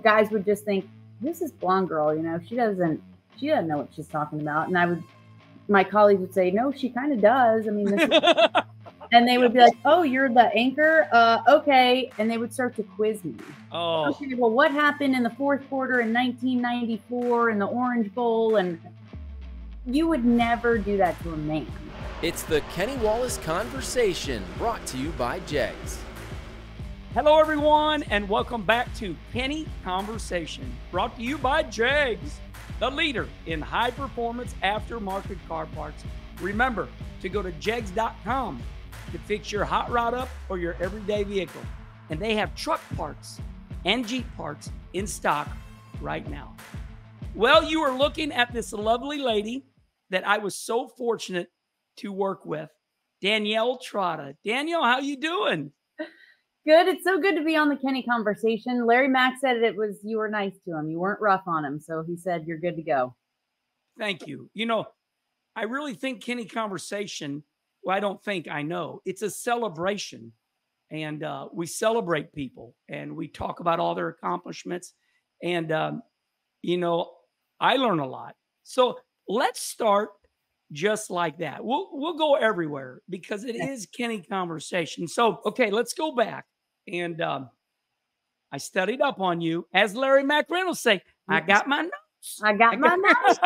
guys would just think, "This is blonde girl, you know, she doesn't know what she's talking about." And my colleagues would say, "No, she kind of does. I mean, this is," and they would be like, "Oh, you're the anchor? Okay." And they would start to quiz me. Oh. Okay, well, what happened in the fourth quarter in 1994 in the Orange Bowl? And you would never do that to a man. It's the Kenny Wallace Conversation, brought to you by JEGS. Hello, everyone, and welcome back to Kenny Conversation, brought to you by JEGS, the leader in high-performance aftermarket car parts. Remember to go to jegs.com to fix your hot rod up or your everyday vehicle. And they have truck parts and Jeep parts in stock right now. Well, you are looking at this lovely lady that I was so fortunate to work with, Danielle Trotta. Danielle, how you doing? Good. It's so good to be on the Kenny Conversation. Larry Mack said you were nice to him. You weren't rough on him. So he said, you're good to go. Thank you. You know, I really think Kenny Conversation, well, I don't think, I know, it's a celebration. And we celebrate people and we talk about all their accomplishments. And, you know, I learn a lot. So let's start just like that. We'll go everywhere because it is Kenny Conversation. So, okay, let's go back. And I studied up on you. As Larry McReynolds say, I got my notes. I got my notes.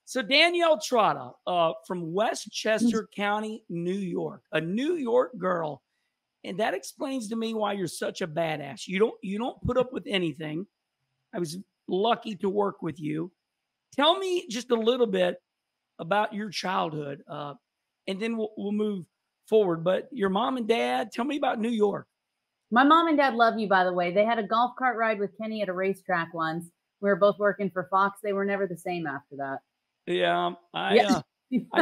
So Danielle Trotta from Westchester County, New York, a New York girl. And that explains to me why you're such a badass. You don't put up with anything. I was lucky to work with you. Tell me just a little bit about your childhood, and then we'll move forward. But your mom and dad, tell me about New York. My mom and dad love you, by the way. They had a golf cart ride with Kenny at a racetrack once. We were both working for Fox. They were never the same after that. Yeah, I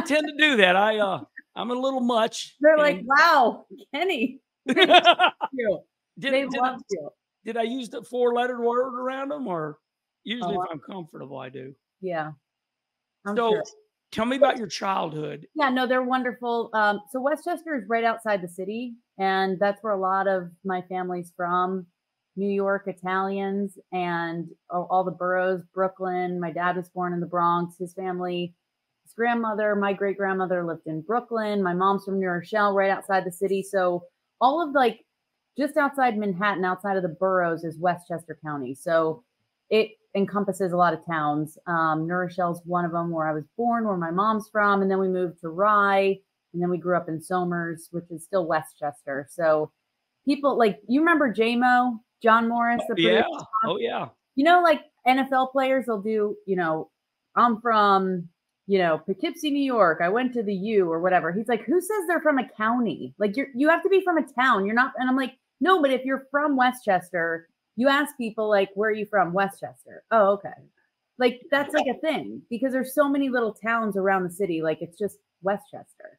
tend to do that. I'm a little much. They're like, wow, Kenny. They loved you. Did I use the 4-lettered word around them, or usually if I'm comfortable, I do? Yeah. So tell me about your childhood. Yeah, no, they're wonderful. So Westchester is right outside the city, and that's where a lot of my family's from. New York Italians and all the boroughs, Brooklyn. My dad was born in the Bronx. His family, his grandmother, my great-grandmother lived in Brooklyn. My mom's from New Rochelle, right outside the city. So all of just outside Manhattan, outside of the boroughs is Westchester County. So it encompasses a lot of towns. New Rochelle's one of them where I was born, where my mom's from. And then we moved to Rye. And then we grew up in Somers, which is still Westchester. So people you remember J-Mo? John Morris, the yeah. Oh, yeah. You know, like NFL players will do, you know, I'm from, you know, Poughkeepsie, New York. I went to the U or whatever. He's like, who says they're from a county? Like you have to be from a town. You're not. And I'm like, no, but if you're from Westchester, you ask people like, where are you from? Westchester. Oh, okay. Like that's like a thing because there's so many little towns around the city. Like it's just Westchester.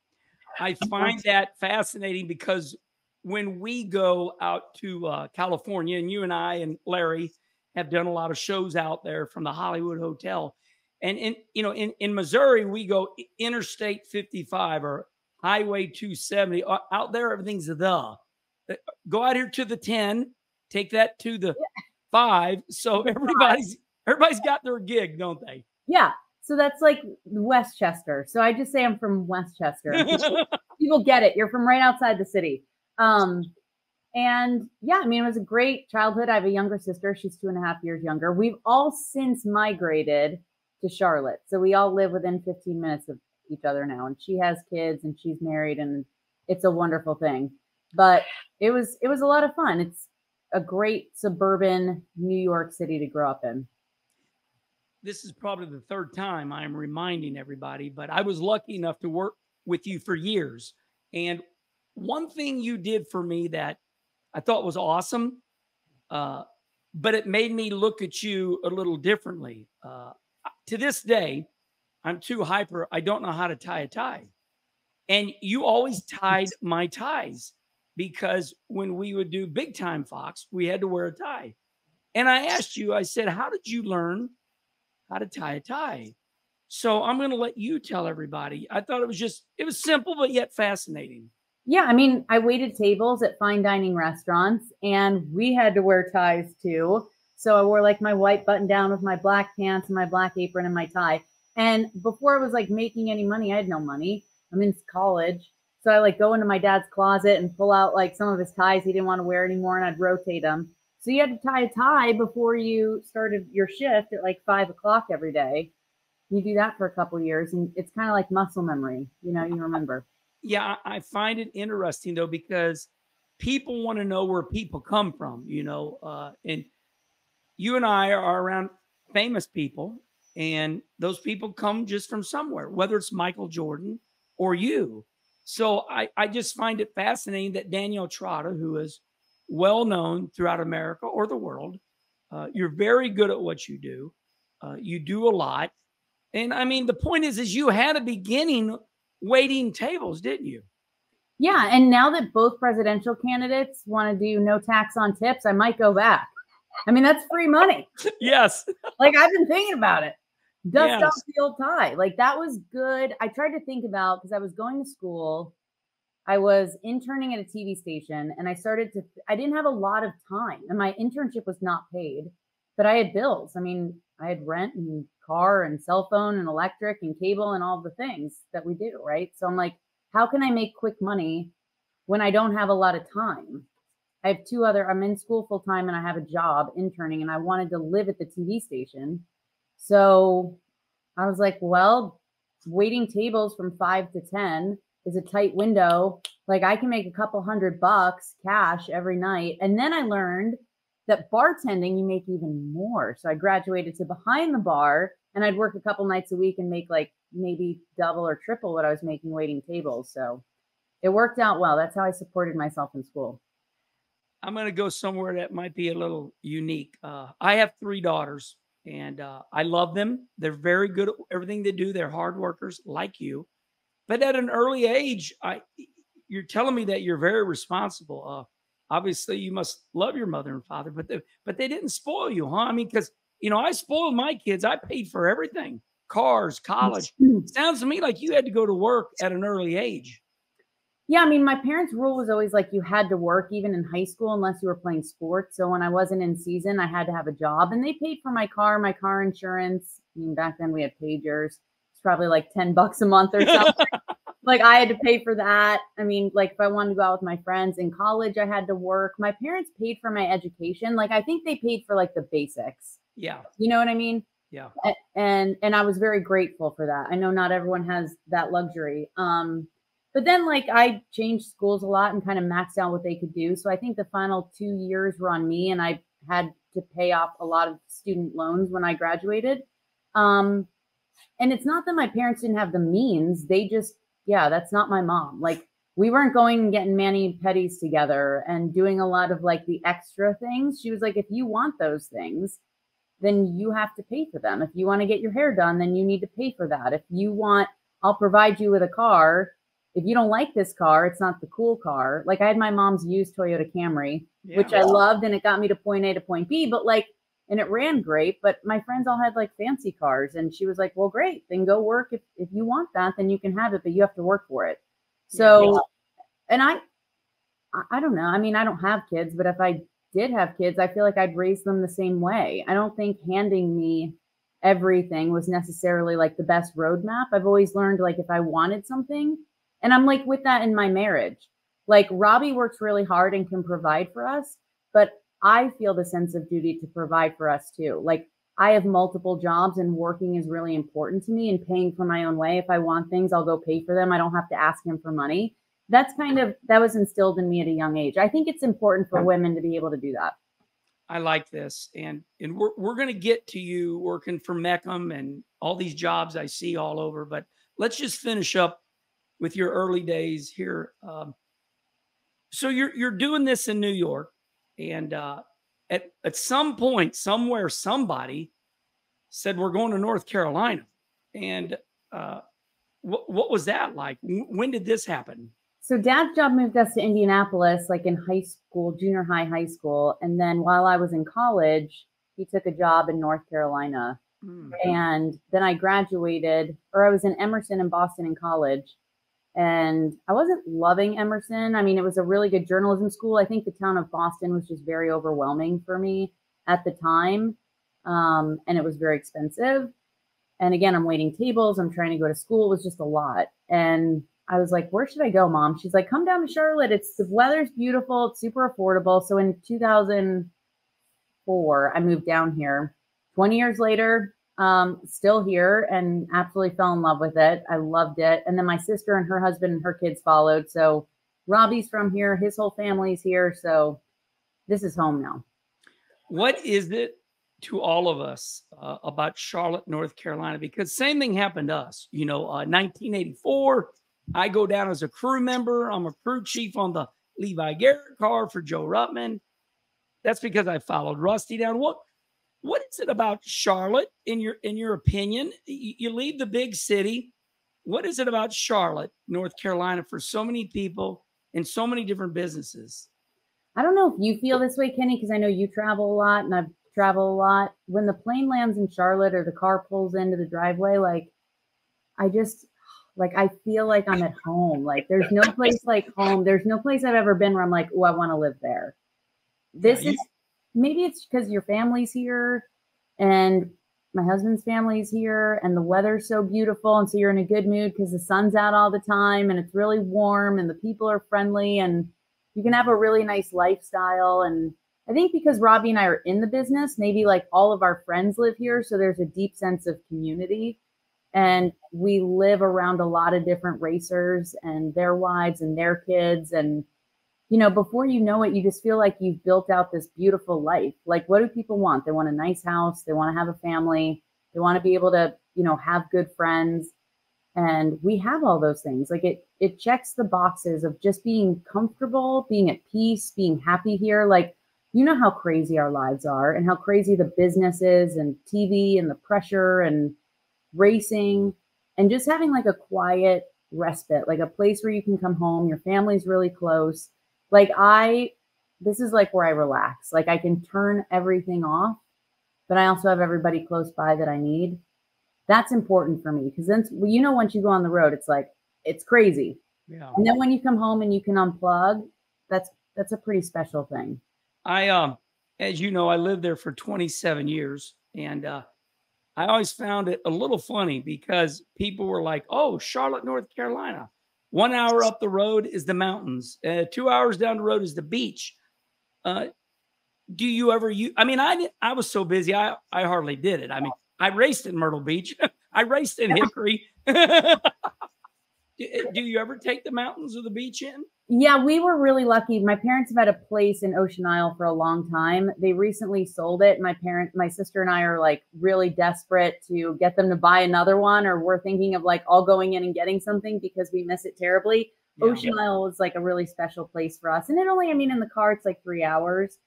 I find that fascinating because when we go out to California, and you and I and Larry have done a lot of shows out there from the Hollywood Hotel, and in Missouri we go Interstate 55 or Highway 270. Out there, everything's the. Go out here to the 10, take that to the 5. So everybody's got their gig, don't they? Yeah. So that's like Westchester. So I just say I'm from Westchester. People get it. You're from right outside the city. And yeah, I mean, it was a great childhood. I have a younger sister. She's 2.5 years younger. We've all since migrated to Charlotte. So we all live within 15 minutes of each other now. And she has kids and she's married and it's a wonderful thing. But it was a lot of fun. It's a great suburban New York City to grow up in. This is probably the third time I'm reminding everybody, but I was lucky enough to work with you for years. And one thing you did for me that I thought was awesome, but it made me look at you a little differently. To this day, I'm too hyper. I don't know how to tie a tie. And you always tied my ties because when we would do Big Time Fox, we had to wear a tie. And I asked you, I said, how did you learn how to tie a tie? So I'm going to let you tell everybody. I thought it was simple, but yet fascinating. Yeah, I mean, I waited tables at fine dining restaurants, and we had to wear ties too. So I wore like my white button down with my black pants and my black apron and my tie. And before I was like making any money, I had no money. I'm in college. So I like go into my dad's closet and pull out like some of his ties he didn't want to wear anymore, and I'd rotate them. So you had to tie a tie before you started your shift at like 5 o'clock every day. You do that for a couple of years, and it's kind of like muscle memory. You know, you remember. Yeah, I find it interesting though, because people want to know where people come from, and you and I are around famous people, and those people come just from somewhere, whether it's Michael Jordan or you. So I just find it fascinating that Danielle Trotta, who is well known throughout America or the world, you're very good at what you do. You do a lot. And I mean, the point is you had a beginning waiting tables, didn't you? Yeah, and now that both presidential candidates want to do no tax on tips, I might go back. I mean, that's free money. Yes. Like, I've been thinking about it. Dust Yes. off the old tie. Like, that was good. I tried to think about, because I was going to school, I was interning at a TV station, and I didn't have a lot of time, and my internship was not paid, but I had bills. I mean, I had rent and car and cell phone and electric and cable and all the things that we do, right? So I'm like, how can I make quick money when I don't have a lot of time? I have I'm in school full time, and I have a job interning, and I wanted to live at the TV station. So I was like, well, waiting tables from 5 to 10 is a tight window. Like, I can make a couple $100 cash every night. And then I learned that bartending, you make even more. So I graduated to behind the bar, and I'd work a couple nights a week and make like maybe double or triple what I was making waiting tables. So it worked out well. That's how I supported myself in school. I'm going to go somewhere that might be a little unique. I have 3 daughters, and I love them. They're very good at everything they do. They're hard workers like you. But at an early age, you're telling me that you're very responsible. Obviously, you must love your mother and father, but they didn't spoil you, huh? I mean, because, I spoiled my kids. I paid for everything, cars, college. Sounds to me like you had to go to work at an early age. Yeah, I mean, my parents' rule was always like you had to work even in high school unless you were playing sports. So when I wasn't in season, I had to have a job, and they paid for my car insurance. I mean, back then we had pagers. It's probably like $10 a month or something. Like, I had to pay for that. I mean, like, if I wanted to go out with my friends in college, I had to work. My parents paid for my education. Like, I think they paid for like the basics. Yeah. You know what I mean? Yeah. And I was very grateful for that. I know not everyone has that luxury. But then, like, I changed schools a lot and kind of maxed out what they could do. So I think the final 2 years were on me, and I had to pay off a lot of student loans when I graduated. And it's not that my parents didn't have the means. They just, that's not my mom. Like, we weren't going and getting mani-pedis together and doing a lot of like the extra things. She was like, if you want those things, then you have to pay for them. If you want to get your hair done, then you need to pay for that. If you want, I'll provide you with a car. If you don't like this car, it's not the cool car. Like, I had my mom's used Toyota Camry, which I loved, and it got me to point A to point B, but like, and it ran great, but my friends all had like fancy cars, and she was like, well, great, then go work. If you want that, then you can have it, but you have to work for it. So, and I don't know. I mean, I don't have kids, but if I did have kids, I feel like I'd raise them the same way. I don't think handing me everything was necessarily like the best roadmap. I've always learned, like, if I wanted something, and I'm like with that in my marriage. Like, Robbie works really hard and can provide for us, but I feel the sense of duty to provide for us too. Like, I have multiple jobs, and working is really important to me, and paying for my own way. If I want things, I'll go pay for them. I don't have to ask him for money. That was instilled in me at a young age. I think it's important for women to be able to do that. I like this. And we're going to get to you working for Meckham and all these jobs I see all over, but let's just finish up with your early days here. So you're doing this in New York, and at some point, somewhere, somebody said, we're going to North Carolina. And what was that like? When did this happen? So Dad's job moved us to Indianapolis, like in high school, junior high school. And then while I was in college, he took a job in North Carolina. And then I graduated, or I was in Emerson and Boston in college. And I wasn't loving Emerson. I mean, it was a really good journalism school. I think the town of Boston was just very overwhelming for me at the time. And it was very expensive. And again, I'm waiting tables. I'm trying to go to school. It was just a lot. And I was like, where should I go, Mom? She's like, come down to Charlotte. The weather's beautiful. It's super affordable. So in 2004, I moved down here. 20 years later, still here and absolutely fell in love with it. I loved it. And then my sister and her husband and her kids followed. So Robbie's from here. His whole family's here. So this is home now. What is it to all of us about Charlotte, North Carolina? Because same thing happened to us. 1984, I go down as a crew member. I'm a crew chief on the Levi Garrett car for Joe Ruttman. That's because I followed Rusty down. What is it about Charlotte, in your opinion? You leave the big city. What is it about Charlotte, North Carolina, for so many people and so many different businesses? I don't know if you feel this way, Kenny, because I know you travel a lot and I've traveled a lot. When the plane lands in Charlotte or the car pulls into the driveway, I feel like I'm at home. Like there's no place like home. There's no place I've ever been where I'm like, oh, I want to live there. Maybe it's because your family's here and my husband's family's here and the weather's so beautiful. And so you're in a good mood because the sun's out all the time and it's really warm and the people are friendly and you can have a really nice lifestyle. And I think because Robbie and I are in the business, maybe like all of our friends live here. So there's a deep sense of community and we live around a lot of different racers and their wives and their kids. And before you know it, you just feel like you've built out this beautiful life. Like, what do people want? They want a nice house. They want to have a family. They want to be able to, have good friends. And we have all those things. Like it checks the boxes of just being comfortable, being at peace, being happy here. Like, how crazy our lives are and how crazy the business is and TV and the pressure and racing and just having like a quiet respite, like a place where you can come home. Your family's really close. This is like where I relax. Like I can turn everything off, but I also have everybody close by that I need. That's important for me because then, once you go on the road, it's like, it's crazy. Yeah. And then when you come home and you can unplug, that's a pretty special thing. As you know, I lived there for 27 years and, I always found it a little funny because people were like, oh, Charlotte, North Carolina. 1 hour up the road is the mountains. 2 hours down the road is the beach. Do you ever I was so busy. I hardly did it. I mean, I raced in Myrtle Beach. I raced in Hickory. Do you ever take the mountains or the beach in? Yeah, we were really lucky. My parents have had a place in Ocean Isle for a long time. They recently sold it. My sister and I are like really desperate to get them to buy another one, or we're thinking of like all going in and getting something because we miss it terribly. Yeah. Ocean Isle is like a really special place for us. And in the car, it's like 3 hours.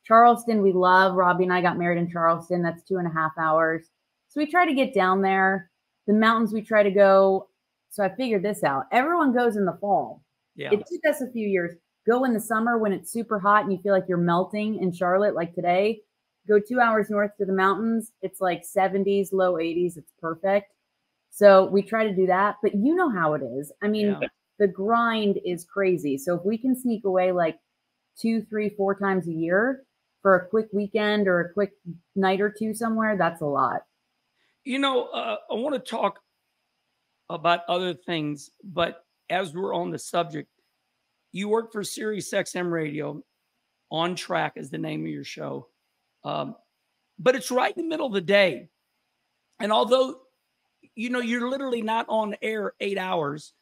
Charleston, we love. Robbie and I got married in Charleston. That's 2.5 hours. So we try to get down there. The mountains we try to go. So I figured this out. Everyone goes in the fall. Yeah. It took us a few years. Go in the summer when it's super hot and you feel like you're melting in Charlotte, like today. Go 2 hours north to the mountains. It's like 70s, low 80s. It's perfect. So we try to do that. But you know how it is. I mean, the grind is crazy. So if we can sneak away like 2, 3, 4 times a year for a quick weekend or a quick night or two somewhere, that's a lot. I want to talk about other things, but as we're on the subject, you work for Sirius XM Radio. On Track is the name of your show. But it's right in the middle of the day. And although, you're literally not on air 8 hours,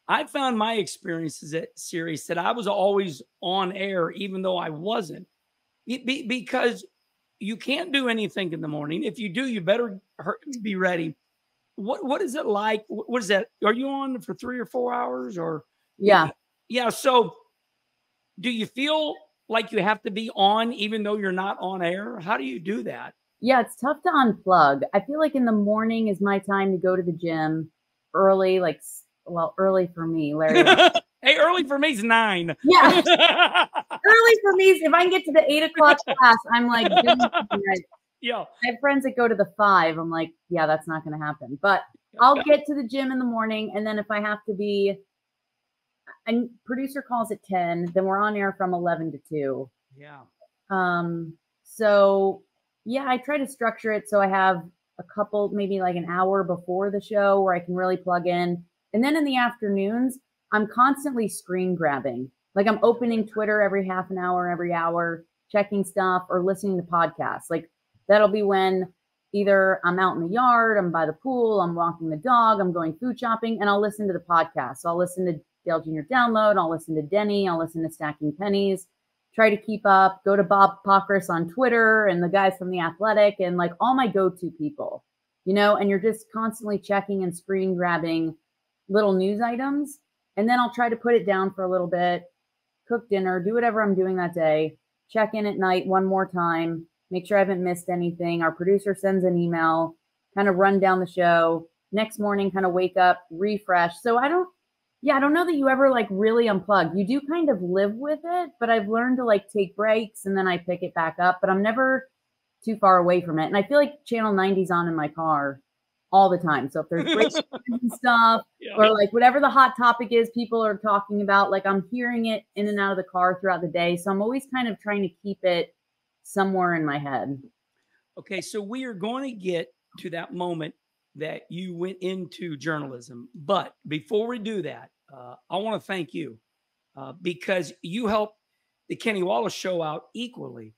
I found my experiences at Sirius that I was always on air, even though I wasn't. Because you can't do anything in the morning. If you do, you better be ready. What is it like? What is that? Are you on for 3 or 4 hours or? Yeah. Yeah. So do you feel like you have to be on even though you're not on air? How do you do that? Yeah, it's tough to unplug. I feel like in the morning is my time to go to the gym early, early for me, Larry. Hey, early for me is 9. Yeah. Early for me is if I can get to the 8 o'clock class, I'm like, yeah. I have friends that go to the 5. I'm like, yeah, that's not going to happen. But I'll get to the gym in the morning. And then if I have to be and producer calls at 10, then we're on air from 11 to 2. Yeah. So yeah, I try to structure it so I have a couple, maybe like an hour before the show where I can really plug in. And then in the afternoons, I'm constantly screen grabbing. Like I'm opening Twitter every half an hour, every hour, checking stuff or listening to podcasts. Like that'll be when either I'm out in the yard, I'm by the pool, I'm walking the dog, I'm going food shopping, and I'll listen to the podcast. So I'll listen to Dale Jr. Download, I'll listen to Denny, I'll listen to Stacking Pennies, try to keep up, go to Bob Pockris on Twitter and the guys from The Athletic and like all my go-to people, you know, and you're just constantly checking and screen grabbing little news items. And then I'll try to put it down for a little bit, cook dinner, do whatever I'm doing that day, check in at night one more time, make sure I haven't missed anything. Our producer sends an email, kind of run down the show. Next morning, kind of wake up, refresh. So I don't know that you ever like really unplug. You do kind of live with it, but I've learned to like take breaks and then I pick it back up, but I'm never too far away from it. And I feel like Channel 90's on in my car all the time. So if there's breaks and stuff, or like whatever the hot topic is people are talking about, like I'm hearing it in and out of the car throughout the day. So I'm always kind of trying to keep it somewhere in my head. Okay, so we are going to get to that moment that you went into journalism. But before we do that, I want to thank you because you helped the Kenny Wallace show out equally.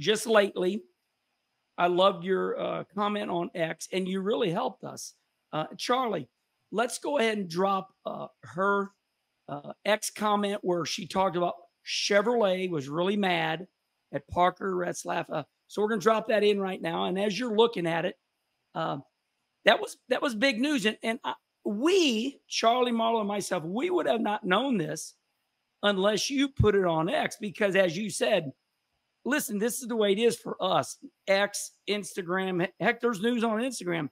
Just lately, I loved your comment on X, and you really helped us. Charlie, let's go ahead and drop her X comment where she talked about Chevrolet was really mad at Parker Retzlaff. So we're going to drop that in right now. And as you're looking at it, that was big news. And we, Charlie, Marlo, and myself, we would have not known this unless you put it on X, because as you said, listen, this is the way it is for us. X, Instagram, heck, there's news on Instagram.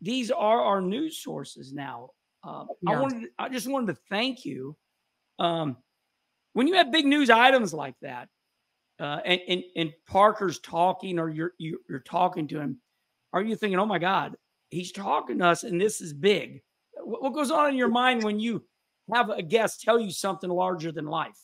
These are our news sources now. I just wanted to thank you. When you have big news items like that, and Parker's talking, or you're talking to him, are you thinking, oh my God, he's talking to us and this is big? What goes on in your mind when you have a guest tell you something larger than life?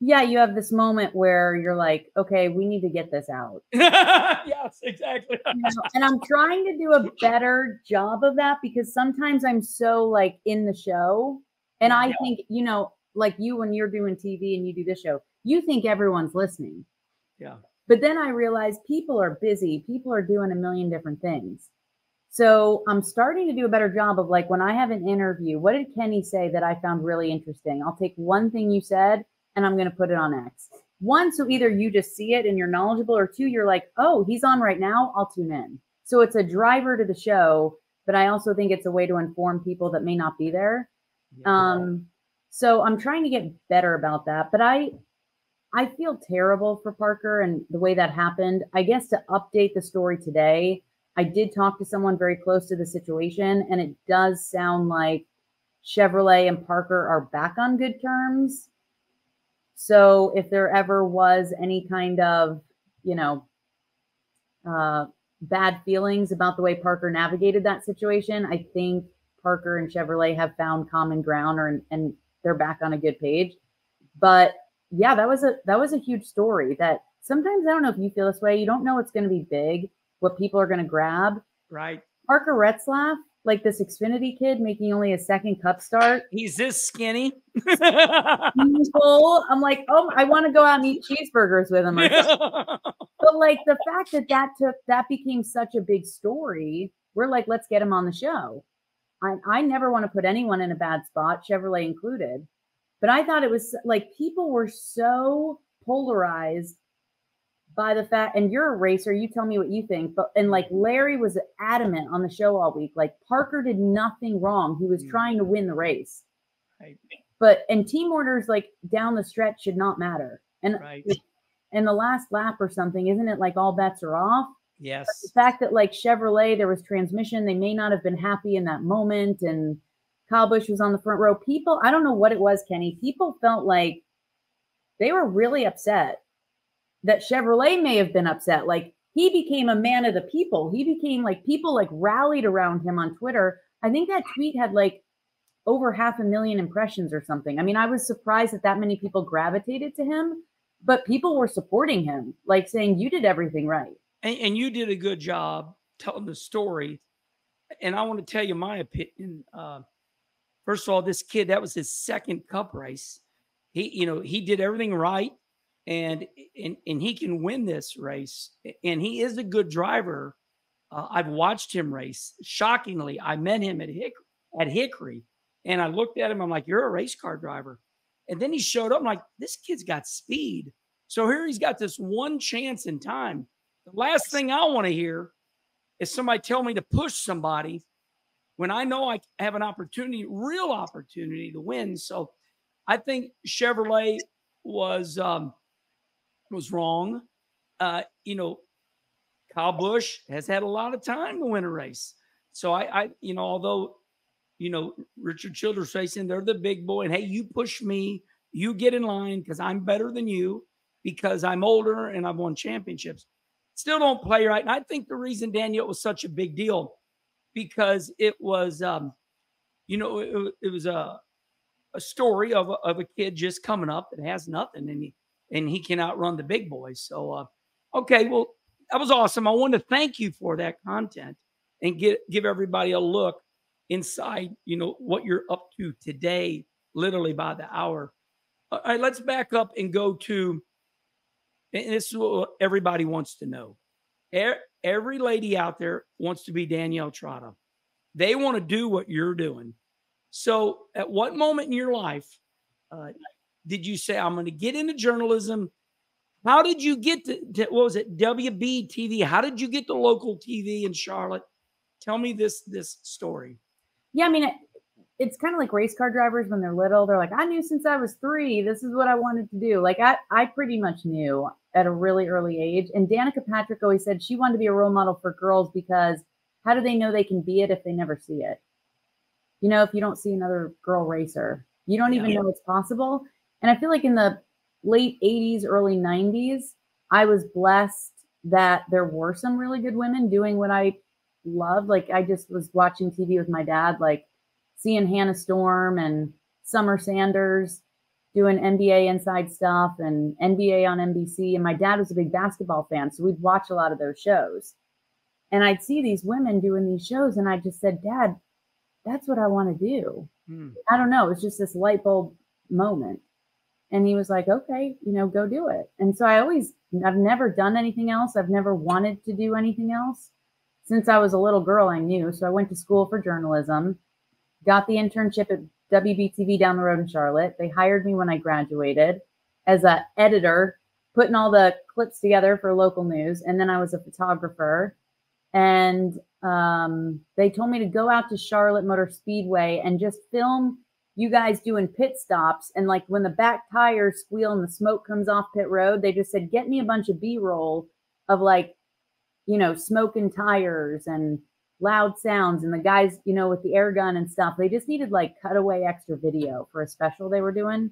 Yeah, you have this moment where you're like, okay, we need to get this out. Yes, exactly. You know, and I'm trying to do a better job of that because sometimes I'm so like in the show. And I think, you know, like you, when you're doing TV and you do this show, you think everyone's listening. Yeah. But then I realize people are busy. People are doing a million different things. So I'm starting to do a better job of like, when I have an interview, what did Kenny say that I found really interesting? I'll take one thing you said and I'm going to put it on X. One, so either you just see it and you're knowledgeable, or two, you're like, oh, he's on right now, I'll tune in. So it's a driver to the show, but I also think it's a way to inform people that may not be there. Yeah. So I'm trying to get better about that, but I feel terrible for Parker and the way that happened. I guess to update the story today, I did talk to someone very close to the situation, and it does sound like Chevrolet and Parker are back on good terms. So if there ever was any kind of, you know, bad feelings about the way Parker navigated that situation, I think Parker and Chevrolet have found common ground, and they're back on a good page. But yeah, that was a huge story that sometimes, I don't know if you feel this way. You don't know what's going to be big, what people are going to grab. Right. Parker Retzlaff, like this Xfinity kid making only a second Cup start. He's this skinny. I'm like, oh, I want to go out and eat cheeseburgers with him. But like the fact that became such a big story, we're like, let's get him on the show. I never want to put anyone in a bad spot, Chevrolet included. But I thought it was like people were so polarized by the fact, and you're a racer, you tell me what you think, and like Larry was adamant on the show all week, like Parker did nothing wrong. He was trying to win the race. Right. And team orders like down the stretch should not matter. And in the last lap or something, isn't it like all bets are off? Yes. But the fact that like Chevrolet, there was transmission, they may not have been happy in that moment, and Kyle Busch was on the front row. People, I don't know what it was, Kenny. People felt like they were really upset that Chevrolet may have been upset. Like he became a man of the people. He became like, people like rallied around him on Twitter. I think that tweet had like over 500,000 impressions or something. I mean, I was surprised that many people gravitated to him, but people were supporting him, like saying, you did everything right. And you did a good job telling the story. And I want to tell you my opinion. First of all, this kid, that was his second cup race. He did everything right, and he can win this race. And he is a good driver. I've watched him race. Shockingly, I met him at Hickory, and I looked at him. I'm like, "You're a race car driver." And then he showed up. I'm like, "This kid's got speed." So here he's got this one chance in time. The last thing I want to hear is somebody tell me to push somebody when I know I have an opportunity, real opportunity to win. So I think Chevrolet was wrong. Kyle Busch has had a lot of time to win a race. So although Richard Childress Racing, they're the big boy, and hey, you push me, you get in line because I'm better than you, because I'm older and I've won championships. Still don't play right. And I think the reason, Danielle, was such a big deal because it was, it was a story of a kid just coming up that has nothing, and he can outrun the big boys. So, okay, well, that was awesome. I want to thank you for that content and give everybody a look inside, what you're up to today, literally by the hour. All right, let's back up and go to, and this is what everybody wants to know. Every lady out there wants to be Danielle Trotta. They want to do what you're doing. So at what moment in your life did you say, I'm going to get into journalism? How did you get to what was it, WBTV? How did you get to local TV in Charlotte? Tell me this story. Yeah, I mean, it's kind of like race car drivers when they're little. They're like, I knew since I was 3, this is what I wanted to do. Like I pretty much knew at a really early age. And Danica Patrick always said she wanted to be a role model for girls because how do they know they can be it if they never see it? If you don't see another girl racer, you don't even know it's possible. And I feel like in the late 80s, early 90s, I was blessed that there were some really good women doing what I love. Like I just was watching TV with my dad, like seeing Hannah Storm and Summer Sanders doing NBA inside stuff and NBA on NBC. And my dad was a big basketball fan, so we'd watch a lot of those shows. And I'd see these women doing these shows, and I just said, Dad, that's what I want to do. I don't know. It's just this light bulb moment. And he was like, okay, go do it. And so I've never done anything else. I've never wanted to do anything else. Since I was a little girl, I knew. So I went to school for journalism, got the internship at WBTV down the road in Charlotte. They hired me when I graduated as an editor, putting all the clips together for local news. And then I was a photographer. And they told me to go out to Charlotte Motor Speedway and just film you guys doing pit stops. And like when the back tires squeal and the smoke comes off pit road, they just said, get me a bunch of B-roll of like, smoking tires and loud sounds. And the guys, with the air gun and stuff, they just needed like cutaway extra video for a special they were doing.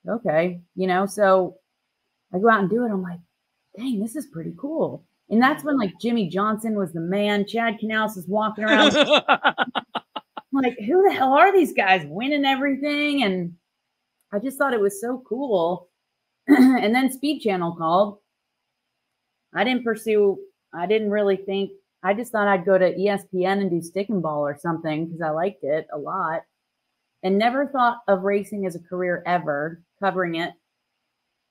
Okay. So I go out and do it. I'm like, dang, this is pretty cool. And that's when like Jimmy Johnson was the man. Chad Canals is walking around. Like, who the hell are these guys winning everything? And I just thought it was so cool. And then Speed Channel called. I didn't really think, I just thought I'd go to ESPN and do stick and ball or something because I liked it a lot and never thought of racing as a career ever, covering it.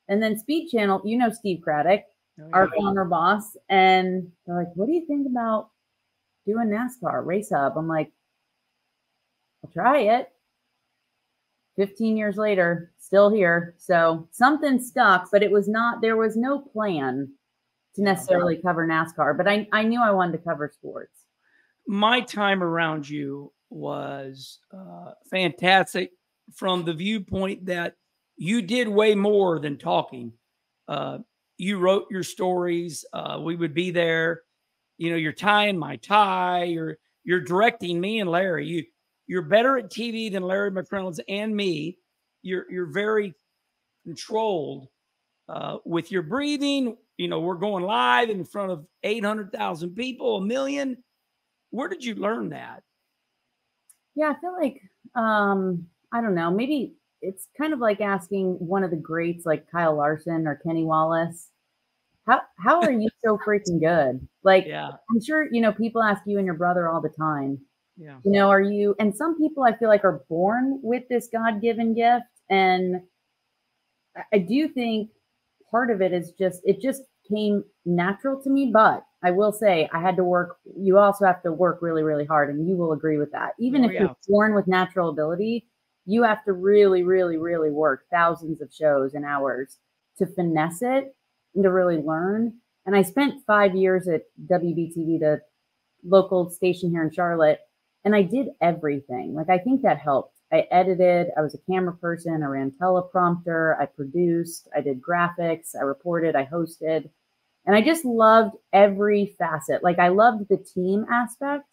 And then Speed Channel, Steve Craddock, our former boss, and they're like, what do you think about doing NASCAR Race Hub? I'm like, I'll try it. 15 years later, still here. So something stuck, but there was no plan to necessarily cover NASCAR, but I knew I wanted to cover sports. My time around you was fantastic from the viewpoint that you did way more than talking. You wrote your stories. We would be there. You're tying my tie. You're directing me and Larry. You're better at TV than Larry McReynolds and me. You're very controlled with your breathing. We're going live in front of 800,000 people, 1 million. Where did you learn that? Yeah, I feel like, I don't know, maybe it's kind of like asking one of the greats like Kyle Larson or Kenny Wallace, how are you so freaking good? Like, Yeah. I'm sure, people ask you and your brother all the time, Yeah. are you, and some people I feel like are born with this God-given gift. And I do think part of it is it just came natural to me. But I will say I had to work. You also have to work really, really hard. And you will agree with that. Even Oh, if you're born with natural ability, you have to really, really, really work thousands of shows and hours to finesse it and to really learn. And I spent 5 years at WBTV, the local station here in Charlotte, and I did everything. Like, I think that helped. I edited, I was a camera person, I ran teleprompter, I produced, I did graphics, I reported, I hosted, and I just loved every facet. Like, I loved the team aspect.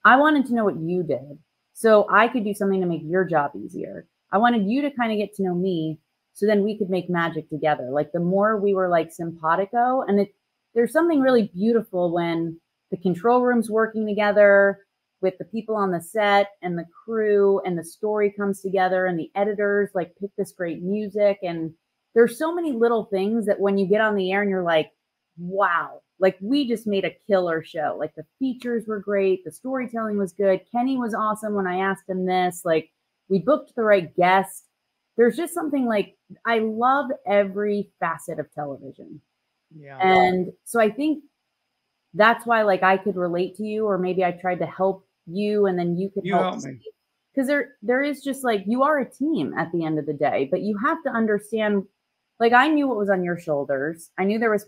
I wanted to know what you did so I could do something to make your job easier. I wanted you to kind of get to know me so then we could make magic together. Like, the more we were like simpatico, and there's something really beautiful when the control room's working together with the people on the set and the crew, and the story comes together, and the editors like pick this great music. And there's so many little things that when you get on the air and you're like, wow, like we just made a killer show. Like, the features were great. The storytelling was good. Kenny was awesome when I asked him this, like we booked the right guest. There's just something like, I love every facet of television. Yeah. And so I think that's why like I could relate to you, or maybe I tried to help you and then you could help me. Because there is just like, you are a team at the end of the day, but you have to understand, like, I knew what was on your shoulders. I knew there was,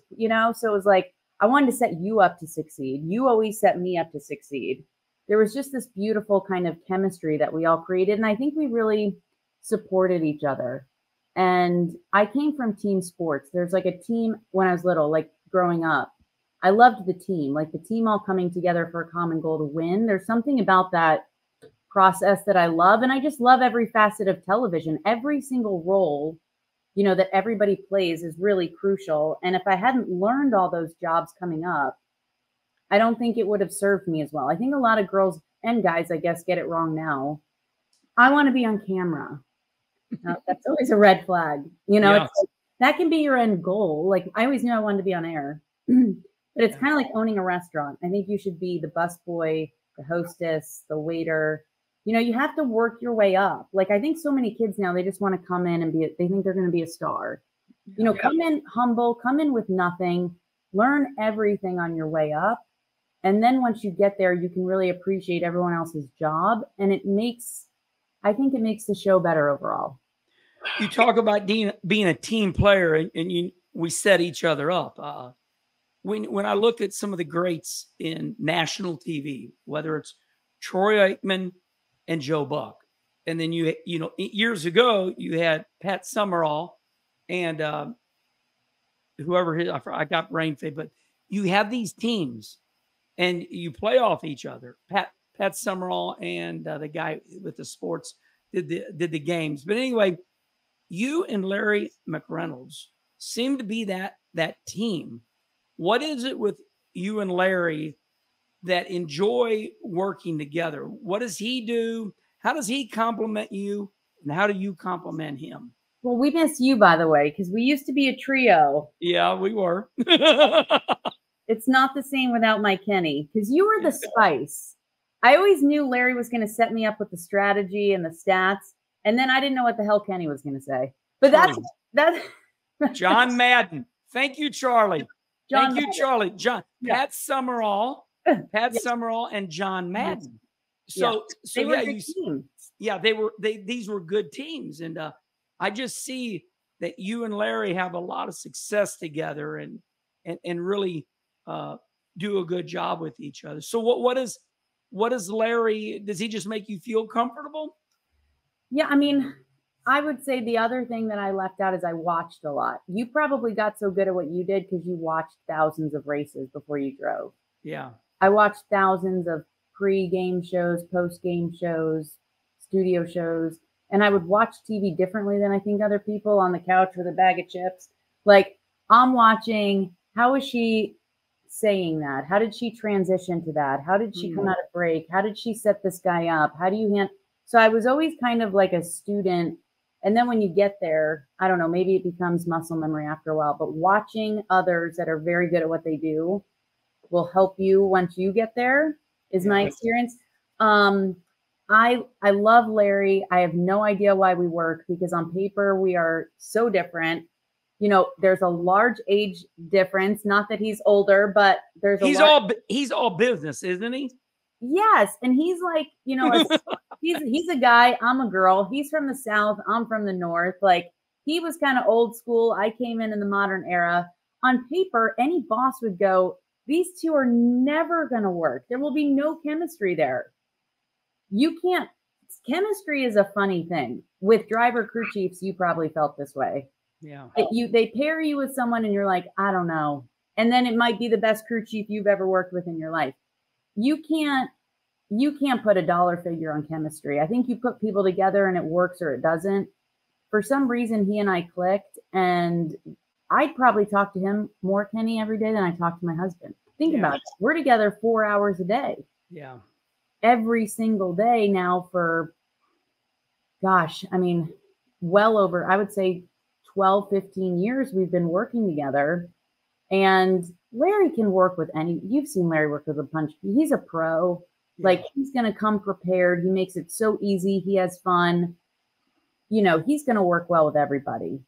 so it was like, I wanted to set you up to succeed. You always set me up to succeed. There was just this beautiful kind of chemistry that we all created. And I think we really supported each other. And I came from team sports. There's like a team when I was little, like growing up. I loved the team, like the team all coming together for a common goal to win. There's something about that process that I love. And I just love every facet of television. Every single role, that everybody plays is really crucial. And if I hadn't learned all those jobs coming up, I don't think it would have served me as well. I think a lot of girls and guys, I guess, get it wrong now. I want to be on camera. Now, that's always a red flag. It's like, that can be your end goal. Like, I always knew I wanted to be on air. But it's kind of like owning a restaurant. I think you should be the busboy, the hostess, the waiter. You have to work your way up. Like, I think so many kids now, they just want to come in and they think they're going to be a star. Come in humble, come in with nothing, learn everything on your way up. And then once you get there, you can really appreciate everyone else's job. And I think it makes the show better overall. You talk about being a team player, and we set each other up. When I look at some of the greats in national TV, whether it's Troy Aikman and Joe Buck, and then years ago you had Pat Summerall and whoever I got brain fade, but you have these teams and you play off each other. Pat Summerall and the guy with the sports did the games, but anyway, you and Larry McReynolds seem to be that team. What is it with you and Larry that enjoy working together? What does he do? How does he compliment you? And how do you compliment him? Well, we miss you, by the way, because we used to be a trio. Yeah, we were. It's not the same without my Kenny, because you were the spice. I always knew Larry was going to set me up with the strategy and the stats, and then I didn't know what the hell Kenny was going to say. But that's John Madden. Thank you, Charlie. Thank you, Charlie. Pat Summerall, Summerall, and John Madden. So they were good teams. Yeah, these were good teams, and I just see that you and Larry have a lot of success together, and really do a good job with each other. So what is Larry? Does he just make you feel comfortable? Yeah, I mean, I would say the other thing that I left out is I watched a lot. You probably got so good at what you did because you watched thousands of races before you drove. Yeah. I watched thousands of pre-game shows, post-game shows, studio shows, and I would watch TV differently than I think other people on the couch with a bag of chips. Like, I'm watching, how is she saying that? How did she transition to that? How did she come out of break? How did she set this guy up? How do you handle? So I was always kind of like a student. And then when you get there, I don't know, maybe it becomes muscle memory after a while, but watching others that are very good at what they do will help you once you get there is my experience. I love Larry. I have no idea why we work, because on paper we are so different. You know, there's a large age difference. Not that he's older, but there's he's all business, isn't he? Yes, and he's like, you know, he's a guy. I'm a girl. He's from the South. I'm from the North. Like, he was kind of old school. I came in the modern era. On paper, any boss would go, these two are never going to work. There will be no chemistry there. You can't. Chemistry is a funny thing. With driver crew chiefs, you probably felt this way. Yeah. They pair you with someone and you're like, I don't know. And then it might be the best crew chief you've ever worked with in your life. You can't put a dollar figure on chemistry. I think you put people together and it works or it doesn't. For some reason, he and I clicked, and I'd probably talk to him more, Kenny, every day than I talk to my husband. Think about it. We're together 4 hours a day. Yeah. Every single day now for, gosh, I mean, well over, I would say 12, 15 years we've been working together. And Larry can work with you've seen Larry work with a punch. He's a pro. Yeah. Like, he's going to come prepared. He makes it so easy. He has fun. You know, he's going to work well with everybody.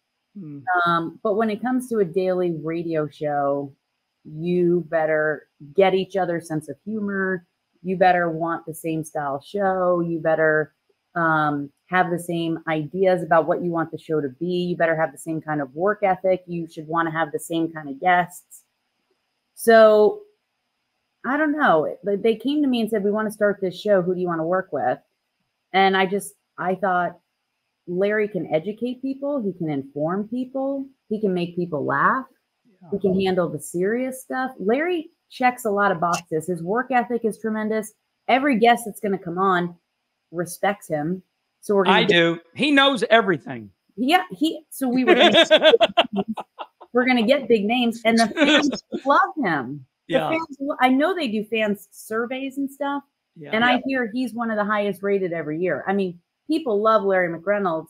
But when it comes to a daily radio show, you better get each other's sense of humor. You better want the same style show. You better have the same ideas about what you want the show to be. You better have the same kind of work ethic. You should want to have the same kind of guests. So I don't know. They came to me and said, we want to start this show. Who do you want to work with? And I thought, Larry can educate people. He can inform people. He can make people laugh. Yeah. He can handle the serious stuff. Larry checks a lot of boxes. His work ethic is tremendous. Every guest that's going to come on respects him. So He knows everything. Yeah. We're going to get big names, and the fans love him. Yeah. I know they do fans surveys and stuff. Yeah. And I hear he's one of the highest rated every year. I mean, people love Larry McReynolds.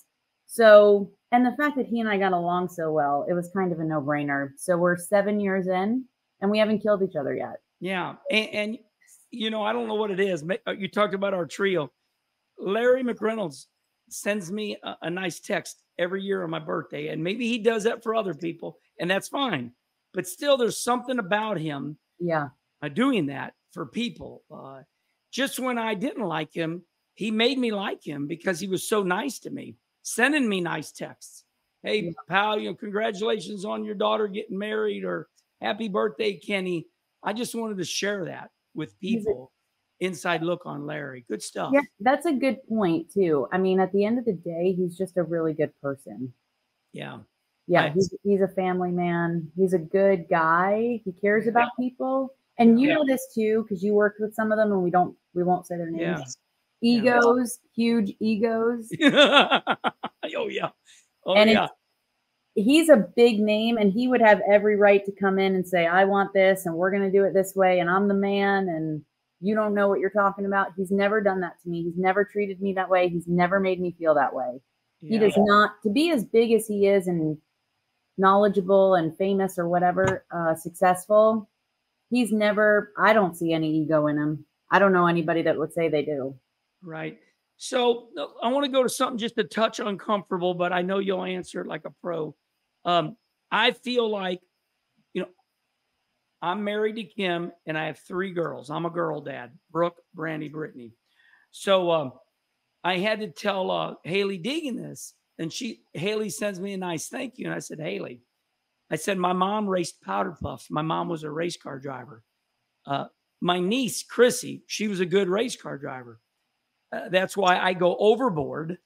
So, and the fact that he and I got along so well, it was kind of a no-brainer. So we're 7 years in, and we haven't killed each other yet. Yeah. And you know, I don't know what it is. You talked about our trio. Larry McReynolds sends me a nice text every year on my birthday. And maybe he does that for other people, and that's fine. But still, there's something about him doing that for people. Just when I didn't like him, he made me like him because he was so nice to me, sending me nice texts. Hey, pal, you know, congratulations on your daughter getting married, or happy birthday, Kenny. I just wanted to share that with people. Inside look on Larry. Good stuff. Yeah, that's a good point too. I mean, at the end of the day, he's just a really good person. Yeah. Yeah, he's a family man. He's a good guy. He cares about people. And you know this too, because you worked with some of them, and we won't say their names. Yeah. Egos, huge egos. Oh yeah. He's a big name, and he would have every right to come in and say, I want this, and we're going to do it this way, and I'm the man, and you don't know what you're talking about. He's never done that to me. He's never treated me that way. He's never made me feel that way. Yeah. He does not, to be as big as he is and knowledgeable and famous or whatever, successful, he's never, I don't see any ego in him. I don't know anybody that would say they do. Right. So I want to go to something just a touch uncomfortable, but I know you'll answer it like a pro. I feel like, you know, I'm married to Kim, and I have 3 girls. I'm a girl dad: Brooke, Brandy, Brittany. So I had to tell Haley Deegan this, and Haley sends me a nice thank you. And I said, Haley, I said, my mom raced powder puffs. My mom was a race car driver. My niece, Chrissy, she was a good race car driver. That's why I go overboard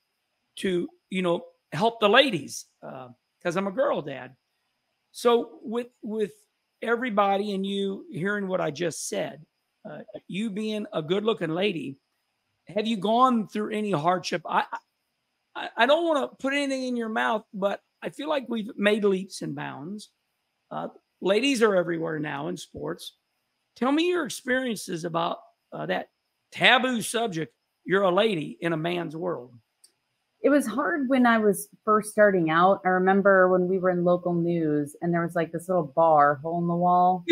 to, you know, help the ladies, because I'm a girl dad. So with everybody and you hearing what I just said, you being a good looking lady, have you gone through any hardship? I don't want to put anything in your mouth, but I feel like we've made leaps and bounds. Ladies are everywhere now in sports. Tell me your experiences about that taboo subject. You're a lady in a man's world. It was hard when I was first starting out. I remember when we were in local news and there was like this little bar, hole in the wall.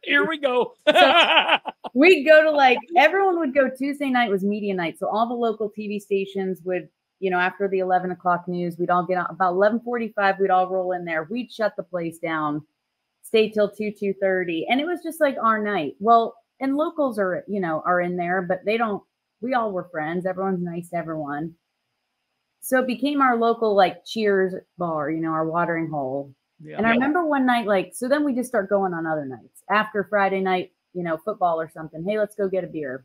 Here we go. So we'd go to like, everyone would go Tuesday night was media night. So all the local TV stations would, you know, after the 11 o'clock news, we'd all get out about 11:45. We'd all roll in there. We'd shut the place down, stay till 2:30. And it was just like our night. Well, and locals are, you know, are in there, but they don't, we all were friends. Everyone's nice to everyone. So it became our local like Cheers bar, you know, our watering hole. Yeah. And I remember one night, like, so then we just start going on other nights after Friday night, you know, football or something. Hey, let's go get a beer.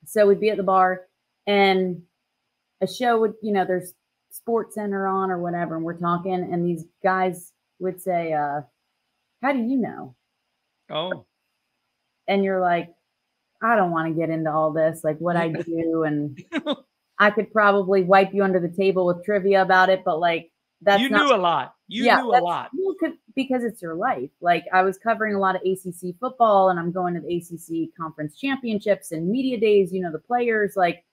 So we'd be at the bar and a show would, you know, there's Sports Center on or whatever. And we're talking and these guys would say, how do you know? Oh. And you're like, I don't want to get into all this, like what I do. And I could probably wipe you under the table with trivia about it, but like that's you knew a lot. You knew a lot. Because it's your life. Like I was covering a lot of ACC football and I'm going to the ACC conference championships and media days, you know, the players like,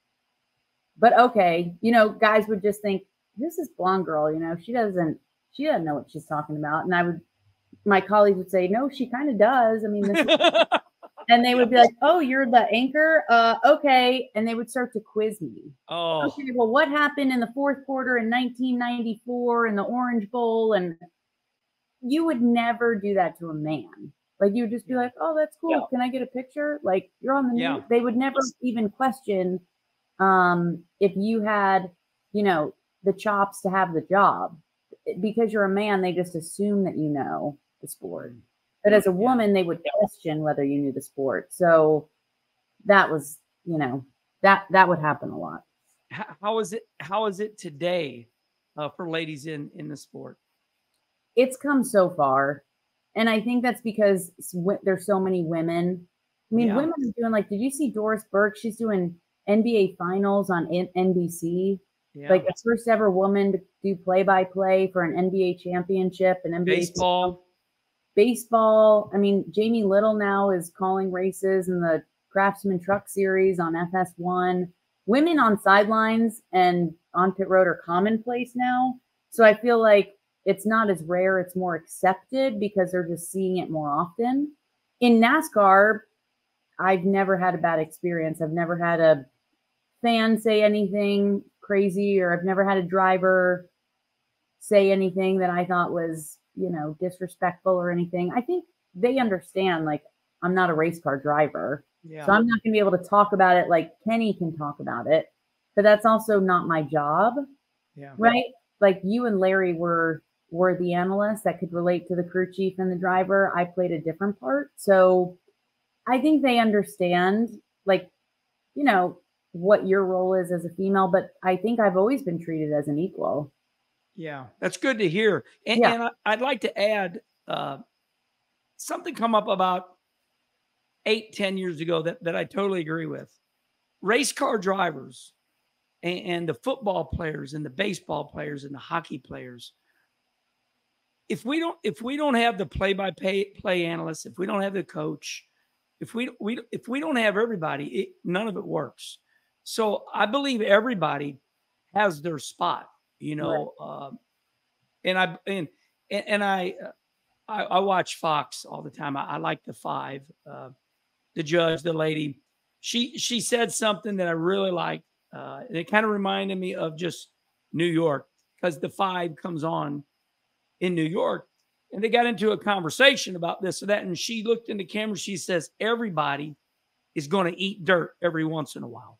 but okay, you know, guys would just think this is blonde girl, you know, she doesn't know what she's talking about. And my colleagues would say, no, she kind of does. I mean, this is and they would be like, oh, you're the anchor? Okay. And they would start to quiz me. Oh. Okay, well, what happened in the fourth quarter in 1994 in the Orange Bowl? And you would never do that to a man. Like, you would just be like, oh, that's cool. Yeah. Can I get a picture? Like, you're on the news. Yeah. They would never even question if you had, you know, the chops to have the job. Because you're a man, they just assume that you know the sport. But as a woman, they would question whether you knew the sport. So that was, you know, that would happen a lot. How is it today for ladies in the sport? It's come so far. And I think that's because there's so many women. I mean, women are doing like, did you see Doris Burke? She's doing NBA finals on NBC. Yeah. Like the first ever woman to do play-by-play for an NBA championship and NBA baseball. I mean, Jamie Little now is calling races in the Craftsman Truck Series on FS1. Women on sidelines and on pit road are commonplace now. So I feel like it's not as rare. It's more accepted because they're just seeing it more often. In NASCAR, I've never had a bad experience. I've never had a fan say anything crazy, or I've never had a driver say anything that I thought was, you know, disrespectful or anything. I think they understand, like, I'm not a race car driver. Yeah. So I'm not going to be able to talk about it like Kenny can talk about it. But that's also not my job. Yeah. Right? Like you and Larry were the analysts that could relate to the crew chief and the driver. I played a different part. So I think they understand, like, you know, what your role is as a female. But I think I've always been treated as an equal. Yeah, that's good to hear. And I'd like to add something come up about 8-10 years ago that I totally agree with. Race car drivers and the football players and the baseball players and the hockey players. If we don't have the play-by-play analyst, if we don't have the coach, if we don't have everybody, none of it works. So I believe everybody has their spot. You know, right. And I watch Fox all the time. I like the five, the judge, the lady. She said something that I really liked. And it kind of reminded me of just New York, because the five comes on in New York, and they got into a conversation about this or that. And she looked in the camera. She says, everybody is going to eat dirt every once in a while.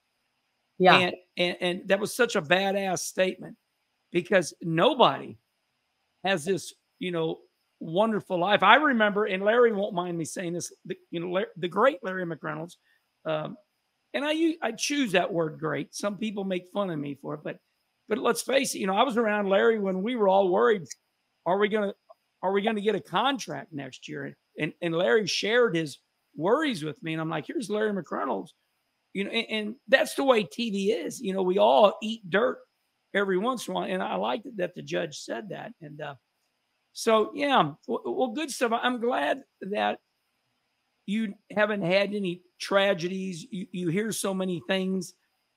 Yeah. And that was such a badass statement. Because nobody has this, you know, wonderful life. I remember, and Larry won't mind me saying this, the great Larry McReynolds, and I choose that word great. Some people make fun of me for it, but let's face it, you know, I was around Larry when we were all worried, are we gonna get a contract next year? And Larry shared his worries with me, and I'm like, here's Larry McReynolds, you know, and that's the way TV is. You know, we all eat dirt every once in a while. And I liked it that the judge said that. And so, yeah, well, good stuff. I'm glad that you haven't had any tragedies. You hear so many things,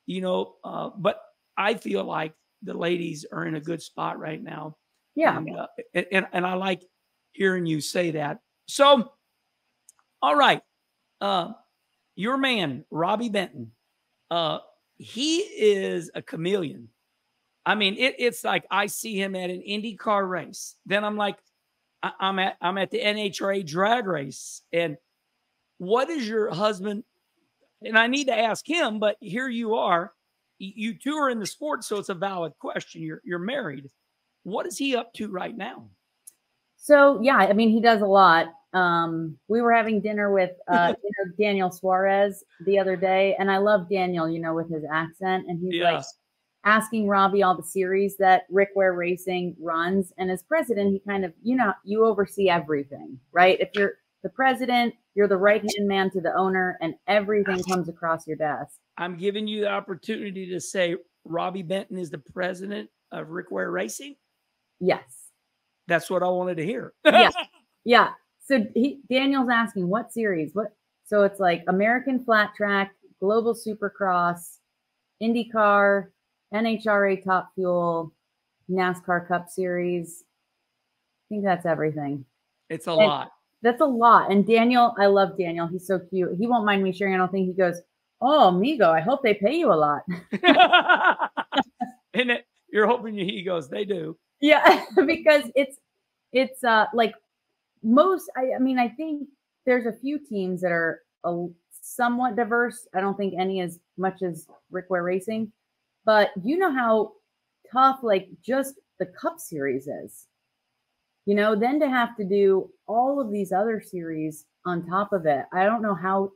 but I feel like the ladies are in a good spot right now. Yeah. And I like hearing you say that. So, all right. Your man, Robbie Benton, he is a chameleon. I mean, it's like I see him at an IndyCar race. Then I'm like, I'm at the NHRA drag race. And what is your husband? And I need to ask him, but here you are. You two are in the sport, so it's a valid question. You're married. What is he up to right now? So yeah, I mean, he does a lot. We were having dinner with Daniel Suarez the other day, and I love Daniel, with his accent, and he's like asking Robbie all the series that Rick Ware Racing runs. And as president, he kind of, you oversee everything, right? If you're the president, you're the right-hand man to the owner, and everything comes across your desk. I'm giving you the opportunity to say Robbie Benton is the president of Rick Ware Racing. Yes. That's what I wanted to hear. Yeah. Yeah. So Daniel's asking what series, so it's like American Flat Track, Global Supercross, IndyCar, NHRA Top Fuel, NASCAR Cup Series. I think that's everything. It's a lot. That's a lot. And Daniel, I love Daniel. He's so cute. He won't mind me sharing. I don't think he goes, "Oh, amigo, I hope they pay you a lot." And you're hoping he goes, "They do." Yeah, because it's like most. I mean, I think there's a few teams that are somewhat diverse. I don't think any as much as Rick Ware Racing, but you know how tough like just the Cup Series is. Then to have to do all of these other series on top of it. I don't know how,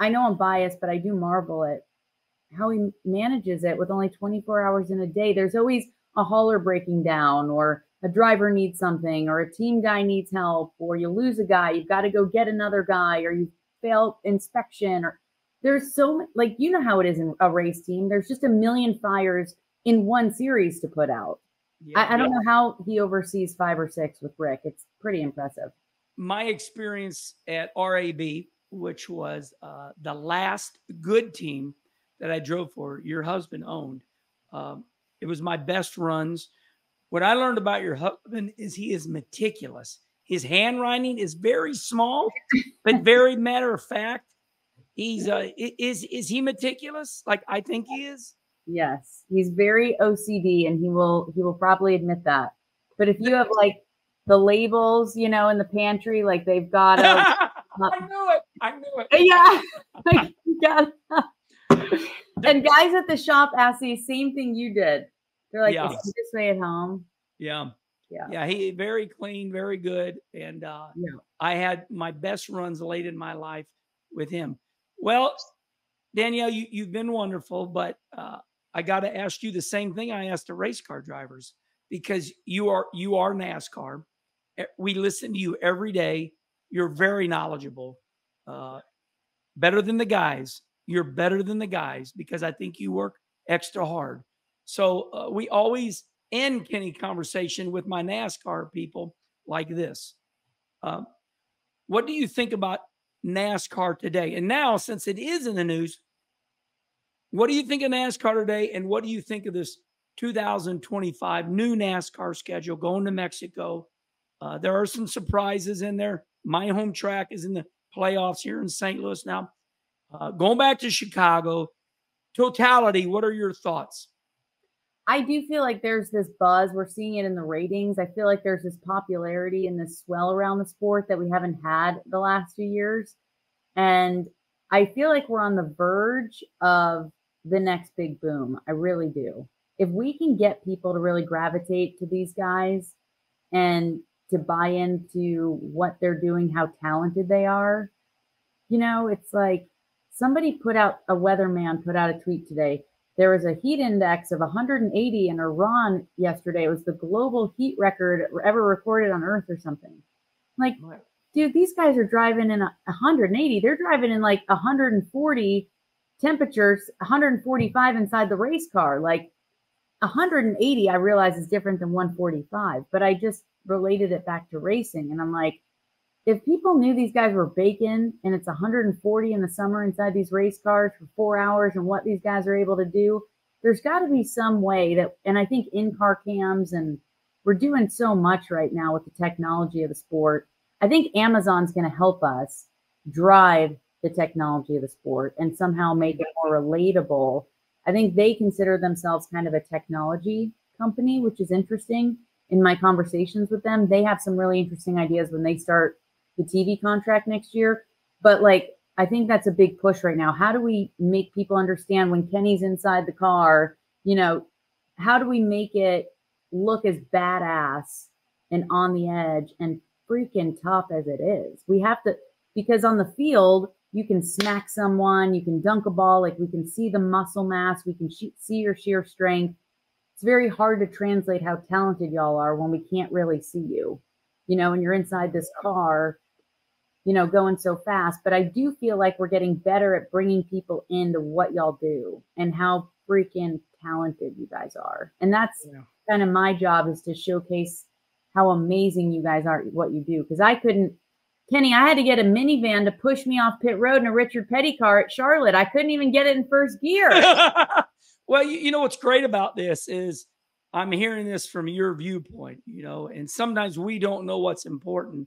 I know I'm biased, but I do marvel at how he manages it with only 24 hours in a day. There's always a hauler breaking down, or a driver needs something, or a team guy needs help, or you lose a guy, you've got to go get another guy, or you fail inspection, or there's so much, how it is in a race team. There's just a million fires in one series to put out. Yeah, I don't know how he oversees 5 or 6 with Rick. It's pretty impressive. My experience at RAB, which was the last good team that I drove for, your husband owned. It was my best runs. What I learned about your husband is he is meticulous. His handwriting is very small, but very matter of fact. He's is he meticulous? Like I think he is. Yes, he's very OCD, and he will probably admit that. But if you have like the labels, in the pantry, like they've got to. I knew it. Yeah. And guys at the shop ask the same thing you did. They're like, "Is he this way at home?" Yeah. He very clean, very good, and I had my best runs late in my life with him. Well, Danielle, you've been wonderful, but I got to ask you the same thing I asked the race car drivers, because you are NASCAR. We listen to you every day. You're very knowledgeable, better than the guys. You're better than the guys because I think you work extra hard. So we always end Kenny conversation with my NASCAR people like this. What do you think about NASCAR today? And now, since it is in the news, what do you think of NASCAR today? And what do you think of this 2025 new NASCAR schedule going to Mexico? There are some surprises in there. My home track is in the playoffs here in St. Louis now. Going back to Chicago, totality, what are your thoughts? I do feel like there's this buzz. We're seeing it in the ratings. I feel like there's this popularity and this swell around the sport that we haven't had the last few years. And I feel like we're on the verge of the next big boom. I really do. If we can get people to really gravitate to these guys and to buy into what they're doing, how talented they are, it's like somebody a weatherman put out a tweet today. There was a heat index of 180 in Iran yesterday. It was the global heat record ever recorded on Earth or something. Like, dude, these guys are driving in 180. They're driving in like 140 temperatures, 145 inside the race car. Like 180, I realize is different than 145, but I just related it back to racing. And I'm like, if people knew these guys were bacon and it's 140 in the summer inside these race cars for 4 hours and what these guys are able to do, there's got to be some way that, and I think in-car cams, and we're doing so much right now with the technology of the sport. I think Amazon's going to help us drive the technology of the sport and somehow make it more relatable. I think they consider themselves kind of a technology company, which is interesting. In my conversations with them, they have some really interesting ideas when they start the TV contract next year. But like, I think that's a big push right now. How do we make people understand when Kenny's inside the car, you know, how do we make it look as badass and on the edge and freaking tough as it is? We have to, because on the field, you can smack someone, you can dunk a ball, like we can see the muscle mass, we can see your sheer strength. It's very hard to translate how talented y'all are when we can't really see you, you know, and you're inside this car, you know, going so fast. But I do feel like we're getting better at bringing people into what y'all do and how freaking talented you guys are. And that's kind of my job, is to showcase how amazing you guys are at what you do. Because I couldn't, Kenny, I had to get a minivan to push me off pit road in a Richard Petty car at Charlotte. I couldn't even get it in first gear. Well, you know what's great about this is I'm hearing this from your viewpoint, you know, and sometimes we don't know what's important.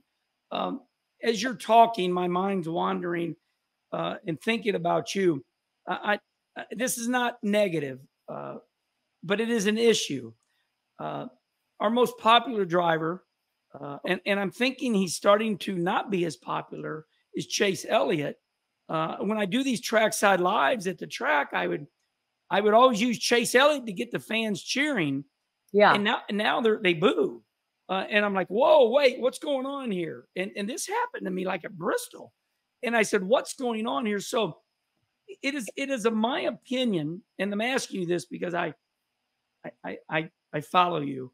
As you're talking, my mind's wandering and thinking about you. This is not negative, but it is an issue. Our most popular driver, and I'm thinking he's starting to not be as popular, is Chase Elliott. When I do these trackside lives at the track, I would always use Chase Elliott to get the fans cheering. Yeah. And now they boo. And I'm like, whoa, wait, what's going on here? And this happened to me like at Bristol. And I said, what's going on here? So it is my opinion, and I'm asking you this because I follow you.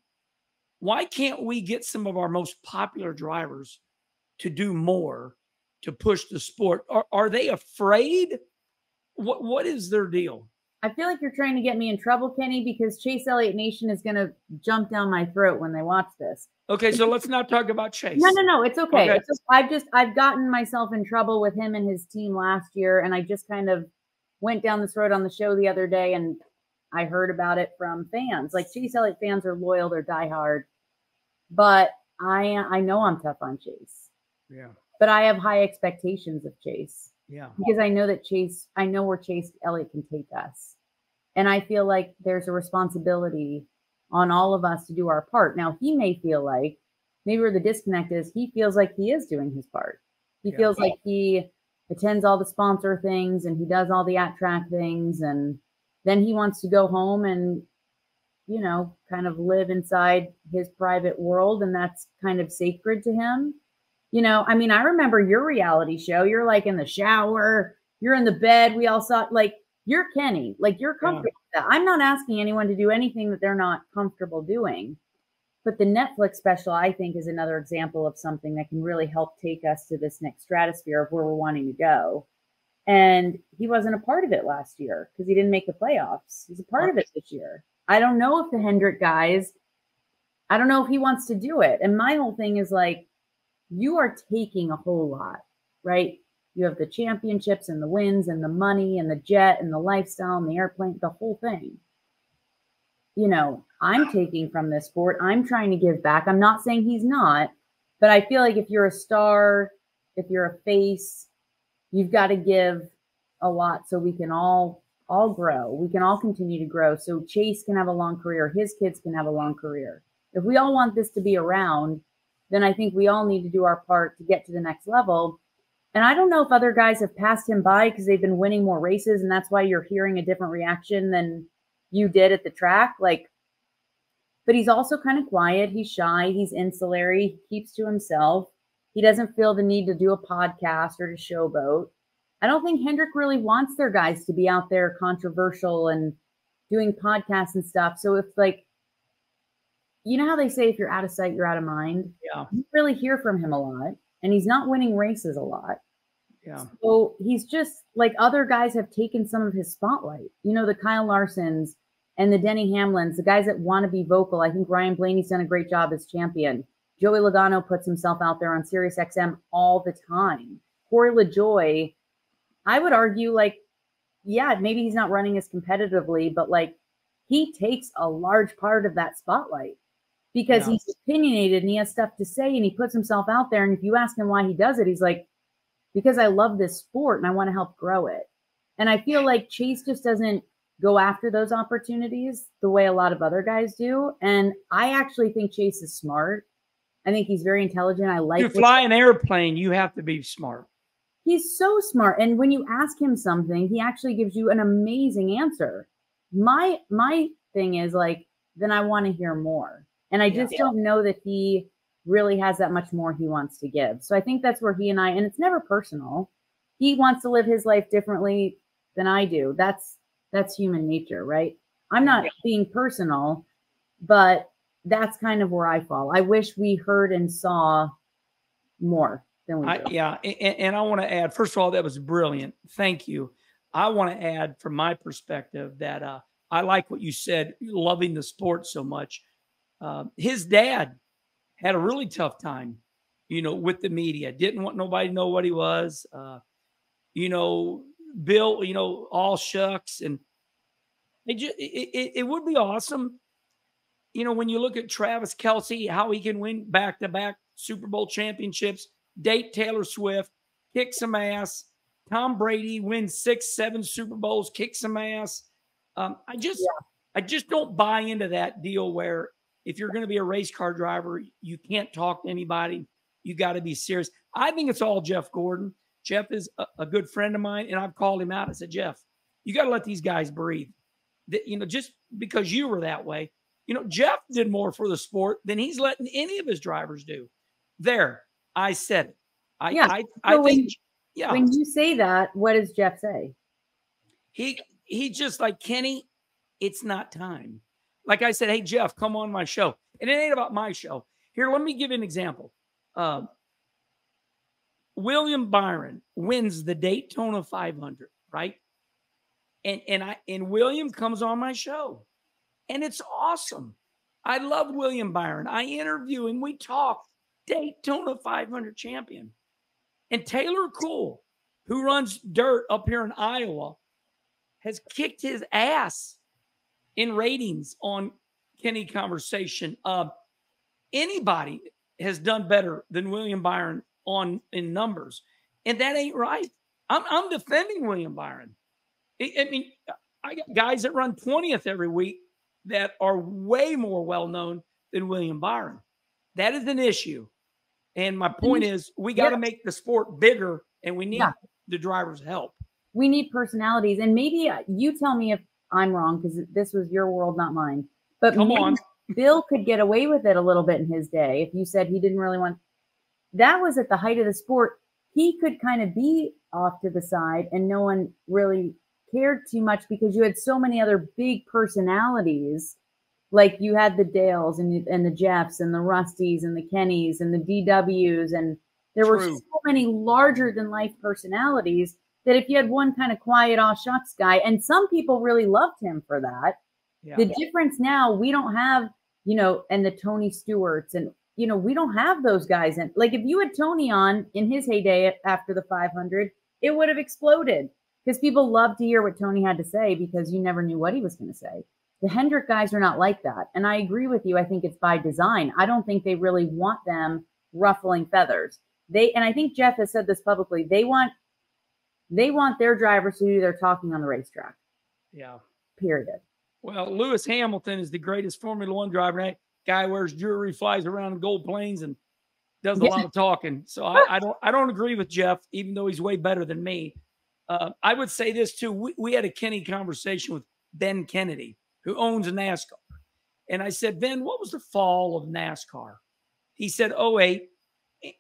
Why can't we get some of our most popular drivers to do more to push the sport? Are they afraid? What is their deal? I feel like you're trying to get me in trouble, Kenny, because Chase Elliott Nation is going to jump down my throat when they watch this. Okay, so let's not talk about Chase. No, it's okay. Okay. It's just, I've gotten myself in trouble with him and his team last year, and I just kind of went down this road on the show the other day, and I heard about it from fans. Like, Chase Elliott fans are loyal, they're diehard, but I know I'm tough on Chase. Yeah. But I have high expectations of Chase. Yeah. Because I know where Chase Elliott can take us. And I feel like there's a responsibility on all of us to do our part. Now, he may feel like, maybe where the disconnect is, he feels like he is doing his part. He feels like he attends all the sponsor things and he does all the at-track things. And then he wants to go home and, you know, kind of live inside his private world. And that's kind of sacred to him. You know, I mean, I remember your reality show. You're like in the shower, you're in the bed. We all saw, like, you're Kenny, like you're comfortable with that. I'm not asking anyone to do anything that they're not comfortable doing. But the Netflix special, I think, is another example of something that can really help take us to this next stratosphere of where we're wanting to go. And he wasn't a part of it last year because he didn't make the playoffs. He's a part of it this year. I don't know if the Hendrick guys, I don't know if he wants to do it. And my whole thing is like, you are taking a whole lot, right? You have the championships and the wins and the money and the jet and the lifestyle and the airplane, the whole thing. You know, I'm taking from this sport. I'm trying to give back. I'm not saying he's not, but I feel like if you're a star, if you're a face, you've got to give a lot so we can all grow. We can all continue to grow. So Chase can have a long career. His kids can have a long career. If we all want this to be around, then I think we all need to do our part to get to the next level. And I don't know if other guys have passed him by because they've been winning more races, and that's why you're hearing a different reaction than you did at the track. Like, but he's also kind of quiet. He's shy. He's insulary. He keeps to himself. He doesn't feel the need to do a podcast or to showboat. I don't think Hendrick really wants their guys to be out there controversial and doing podcasts and stuff. So if, like, you know how they say if you're out of sight, you're out of mind? Yeah. You really hear from him a lot, and he's not winning races a lot. Yeah. So he's just like, other guys have taken some of his spotlight. You know, the Kyle Larsons and the Denny Hamlins, the guys that want to be vocal. I think Ryan Blaney's done a great job as champion. Joey Logano puts himself out there on Sirius XM all the time. Corey LaJoy, I would argue, like, yeah, maybe he's not running as competitively, but like he takes a large part of that spotlight because he's opinionated and he has stuff to say and he puts himself out there. And if you ask him why he does it, he's like, because I love this sport and I want to help grow it. And I feel like Chase just doesn't go after those opportunities the way a lot of other guys do. And I actually think Chase is smart. I think he's very intelligent. I like to fly an airplane, you have to be smart. He's so smart. And when you ask him something, he actually gives you an amazing answer. My thing is like, then I want to hear more. And I just don't know that he really has that much more he wants to give. So I think that's where he and I, and it's never personal. He wants to live his life differently than I do. That's human nature, right? I'm not being personal, but that's kind of where I fall. I wish we heard and saw more than we do. And I want to add, first of all, that was brilliant. Thank you. I want to add from my perspective that I like what you said, loving the sport so much. His dad had a really tough time, with the media. Didn't want nobody to know what he was. Bill, all shucks. And it would be awesome, when you look at Travis Kelce, how he can win back-to-back Super Bowl championships, date Taylor Swift, kick some ass. Tom Brady wins 6-7 Super Bowls, kick some ass. I just don't buy into that deal where if you're going to be a race car driver, you can't talk to anybody. You got to be serious. I think it's all Jeff Gordon. Jeff is a good friend of mine, and I've called him out. I said, Jeff, you got to let these guys breathe. Just because you were that way. Jeff did more for the sport than he's letting any of his drivers do. There, I said it. I think when you say that, what does Jeff say? He just like, Kenny, it's not time. Like I said, hey, Jeff, come on my show. And it ain't about my show. Here, let me give you an example. William Byron wins the Daytona 500, right? And William comes on my show. And it's awesome. I love William Byron. I interview him. We talk. Daytona 500 champion. And Taylor Cool, who runs dirt up here in Iowa, has kicked his ass in ratings on Kenny Conversation. Anybody has done better than William Byron in numbers. And that ain't right. I'm defending William Byron. I got guys that run 20th every week that are way more well-known than William Byron. That is an issue. And my point is we got to make the sport bigger, and we need the drivers' help. We need personalities. And maybe you tell me if I'm wrong, because this was your world, not mine. But come on. Bill could get away with it a little bit in his day. If you said he didn't really want – that was at the height of the sport. He could kind of be off to the side, and no one really cared too much because you had so many other big personalities. Like you had the Dales and the Jeffs and the Rusties and the Kennys and the DWs. And there were so many larger than life personalities that if you had one kind of quiet, aw shucks guy, and some people really loved him for that. Yeah. The difference now, we don't have, and the Tony Stewarts and, we don't have those guys. And like, if you had Tony on in his heyday after the 500, it would have exploded because people loved to hear what Tony had to say because you never knew what he was going to say. The Hendrick guys are not like that. And I agree with you. I think it's by design. I don't think they really want them ruffling feathers. And I think Jeff has said this publicly. They want their drivers to do their talking on the racetrack. Yeah. Period. Well, Lewis Hamilton is the greatest Formula One driver. That guy wears jewelry, flies around in gold planes, and does a lot of talking. So I don't agree with Jeff, even though he's way better than me. I would say this too. We had a Kenny conversation with Ben Kennedy, who owns a NASCAR. And I said, Ben, what was the fall of NASCAR? He said, 08,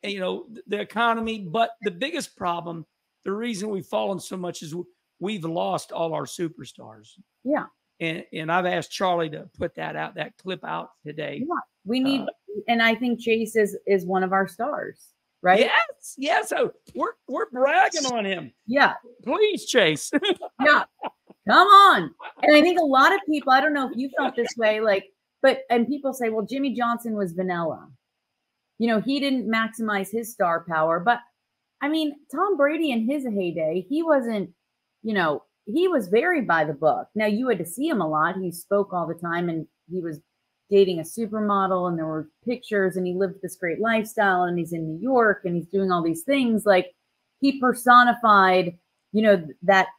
the economy. But the biggest problem, the reason we've fallen so much is we've lost all our superstars. Yeah. And I've asked Charlie to put that clip out today. Yeah. We need, and I think Chase is one of our stars, right? Yes. Yeah. So we're bragging on him. Yeah. Please, Chase. Yeah. Come on. And I think a lot of people, I don't know if you felt this way, and people say, well, Jimmy Johnson was vanilla. you know, he didn't maximize his star power. But I mean, Tom Brady in his heyday, he wasn't, you know, he was very by the book. Now, you had to see him a lot. He spoke all the time, and he was dating a supermodel, and there were pictures, and he lived this great lifestyle, and he's in New York, and he's doing all these things. Like, he personified, you know, that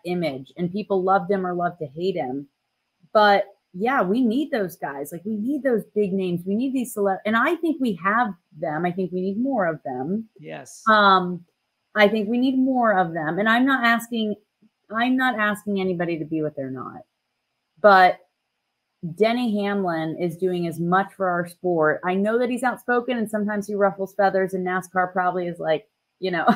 image, and people loved him or loved to hate him. But yeah, we need those guys. Like, we need those big names. We need these and I think we have them. I think we need more of them. Yes. I think we need more of them. And I'm not asking anybody to be what they're not. But Denny Hamlin is doing as much for our sport. I know that he's outspoken and sometimes he ruffles feathers, and NASCAR probably is like, you know.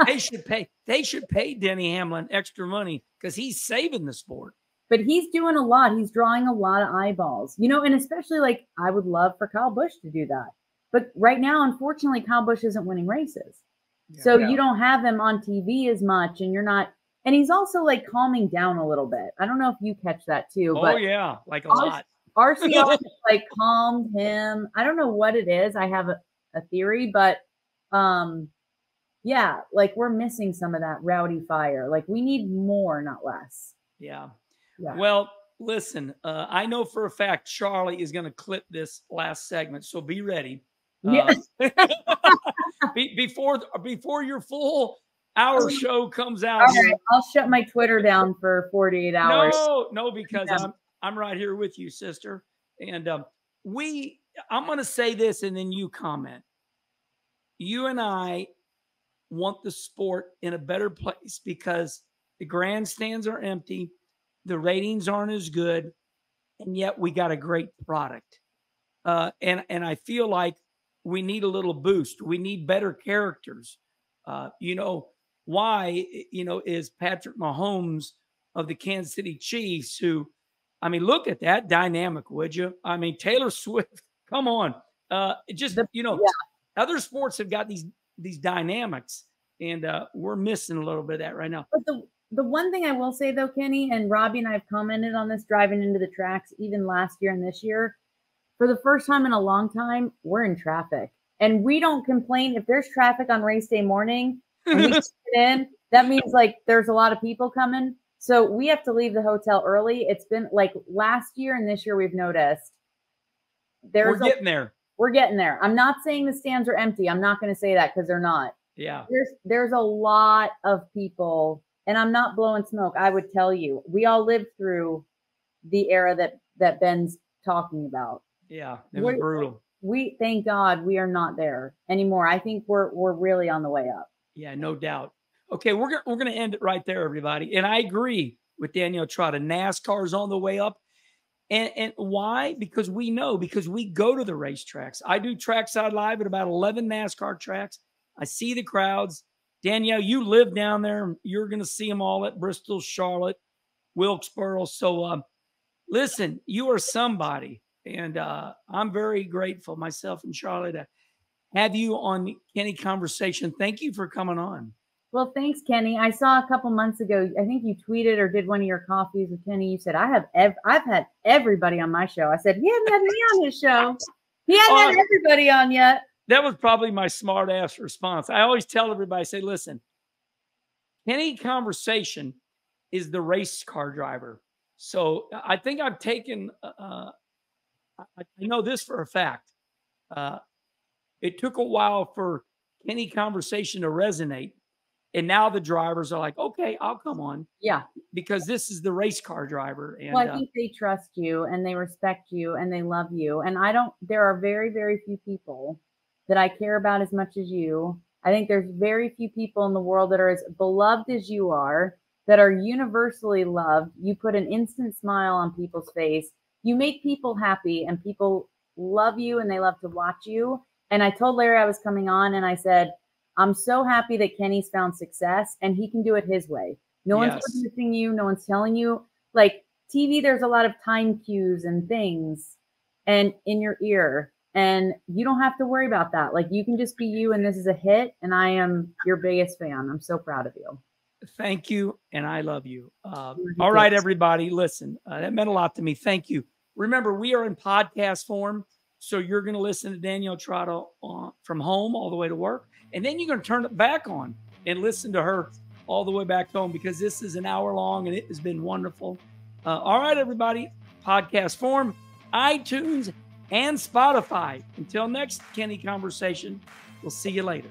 They should pay Denny Hamlin extra money because he's saving the sport. But he's doing a lot. He's drawing a lot of eyeballs, you know, and especially, like, I would love for Kyle Busch to do that. But right now, unfortunately, Kyle Busch isn't winning races. Yeah. So you don't have him on TV as much, and you're not, and he's also like calming down a little bit. I don't know if you catch that too. Oh, but yeah, like a lot. RCR like calmed him. I don't know what it is. I have a theory, but yeah, like, we're missing some of that rowdy fire. Like, we need more, not less. Yeah. Well, listen, I know for a fact Charlie is going to clip this last segment, so be ready. Before your full hour show comes out. All right, I'll shut my Twitter down for 48 hours. No, because I'm right here with you, sister. And I'm going to say this, and then you comment. You and I want the sport in a better place because the grandstands are empty. The ratings aren't as good, and yet we got a great product. And I feel like we need a little boost. We need better characters. You know, why, you know, is Patrick Mahomes of the Kansas City Chiefs, who, I mean, look at that dynamic, would you? I mean, Taylor Swift, come on. Other sports have got these dynamics, and we're missing a little bit of that right now. But the one thing I will say, though, Kenny, and Robbie and I have commented on this driving into the tracks, even last year and this year, for the first time in a long time, we're in traffic. And we don't complain. If there's traffic on race day morning and we get in, that means, like, there's a lot of people coming. So we have to leave the hotel early. It's been like last year and this year we've noticed. We're getting there. We're getting there. I'm not saying the stands are empty. I'm not going to say that because they're not. Yeah. There's a lot of people. And I'm not blowing smoke. I would tell you, we all lived through the era that Ben's talking about. Yeah, it was brutal. We thank God we are not there anymore. I think we're really on the way up. Yeah, no doubt. Okay, we're gonna end it right there, everybody. And I agree with Danielle Trotta. NASCAR's on the way up. And why? Because we go to the racetracks. I do Trackside Live at about 11 NASCAR tracks. I see the crowds. Danielle, you live down there. You're going to see them all at Bristol, Charlotte, Wilkesboro. So, listen, you are somebody. And I'm very grateful, myself and Charlotte, to have you on Kenny Conversation. Thank you for coming on. Well, thanks, Kenny. I saw a couple months ago, I think you tweeted or did one of your coffees with Kenny. You said, I've had everybody on my show. I said, he hasn't had me on his show. He hasn't had everybody on yet. That was probably my smart ass response. I always tell everybody, say, listen, Kenny Conversation is the race car driver. So I think I've taken, I know this for a fact. It took a while for Kenny Conversation to resonate. And now the drivers are like, okay, I'll come on. Yeah. Because this is the race car driver. And, well, I think they trust you and they respect you and they love you. And there are very, very few people that I care about as much as you. I think there's very few people in the world that are as beloved as you are, that are universally loved. You put an instant smile on people's face. You make people happy and people love you and they love to watch you. And I told Larry I was coming on and I said, I'm so happy that Kenny's found success and he can do it his way. No one's producing you. No one's telling you. Like TV, there's a lot of time cues and things and in your ear. And you don't have to worry about that. Like you can just be you and this is a hit. And I am your biggest fan. I'm so proud of you. Thank you. And I love you. All right, everybody. Listen, that meant a lot to me. Thank you. Remember, we are in podcast form. So you're going to listen to Danielle Trotta from home all the way to work. And then you're going to turn it back on and listen to her all the way back home, because this is an hour long and it has been wonderful. All right, everybody. Podcast form, iTunes, and Spotify. Until next Kenny Conversation, we'll see you later.